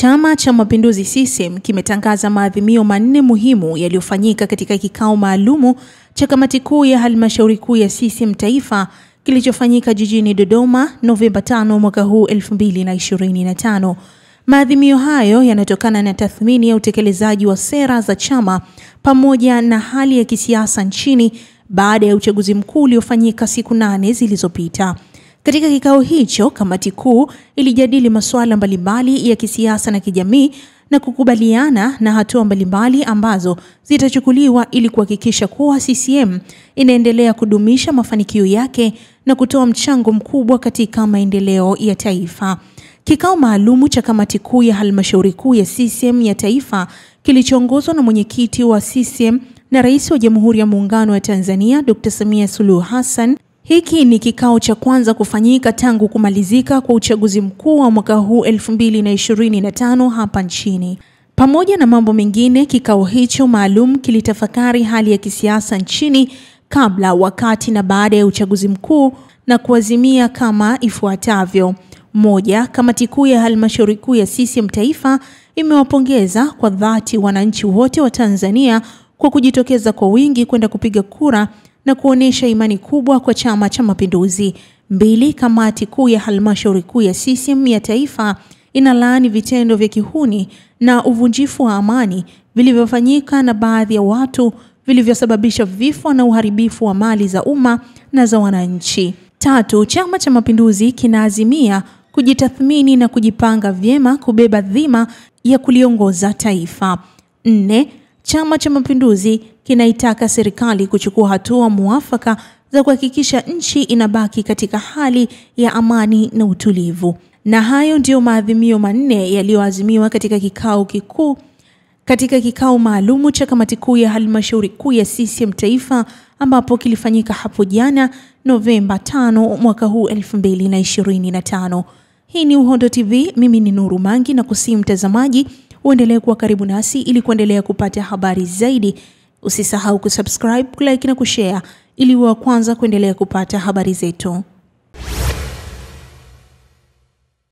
Chama cha Mapinduzi CCM kimetangaza maadhimio manne muhimu yaliyofanyika katika kikao maalumu cha kamati kuu ya halmashauri kuu ya CCM Taifa kilichofanyika jijini Dodoma Novemba 5 mwaka huu 2025. Maadhimio hayo yanatokana na tathmini ya utekelezaji wa sera za chama pamoja na hali ya kisiasa nchini baada ya uchaguzi mkuu uliofanyika siku 8 zilizopita. Katika kikao hicho, kamati kuu ilijadili masuala mbalimbali ya kisiasa na kijamii na kukubaliana na hatua mbalimbali ambazo zitachukuliwa ili kuhakikisha kuwa CCM inaendelea kudumisha mafanikio yake na kutoa mchango mkubwa katika maendeleo ya taifa. Kikao maalumu cha kamati kuu ya halmashauri kuu ya CCM ya taifa kilichoongozwa na mwenyekiti wa CCM na Rais wa Jamhuri ya Muungano wa Tanzania Dr. Samia Suluhu Hassan. Hiki ni kikao cha kwanza kufanyika tangu kumalizika kwa uchaguzi mkuu wa mwaka huu 2025 hapa nchini. Pamoja na mambo mengine, kikao hicho maalum kilitafakari hali ya kisiasa nchini kabla, wakati na baada ya uchaguzi mkuu na kuazimia kama ifuatavyo. 1. Kamati kuu ya halmashauri kuu ya CCM Taifa imewapongeza kwa dhati wananchi wote wa Tanzania kwa kujitokeza kwa wingi kwenda kupiga kura na kuonesha imani kubwa kwa Chama cha Mapinduzi. 2. Kamati kuu ya halmashauri kuu ya CCM ya taifa inalaani vitendo vya kihuni na uvunjifu wa amani vilivyofanyika na baadhi ya watu vilivyosababisha vifo na uharibifu wa mali za umma na za wananchi. 3. Chama cha Mapinduzi kinaazimia kujitathmini na kujipanga vyema kubeba dhima ya kuliongoza taifa. 4. Chama cha Mapinduzi kinaitaka serikali kuchukua hatua muafaka za kuhakikisha nchi inabaki katika hali ya amani na utulivu. Na hayo ndio maadhimio manne yaliyoazimiwa katika kikao maalumu cha kamati kuu ya halmashauri kuu ya CCM Taifa ambapo kilifanyika hapo jana Novemba 5 mwaka huu 2025. Hii ni Uhondo TV, mimi ni Nuru Mangi na kusihi mtazamaji uendelee kuwa karibu nasi ili kuendelea kupata habari zaidi. Usisahau kusubscribe, kulike na kushare ili uwe wa kwanza kuendelea kupata habari zetu.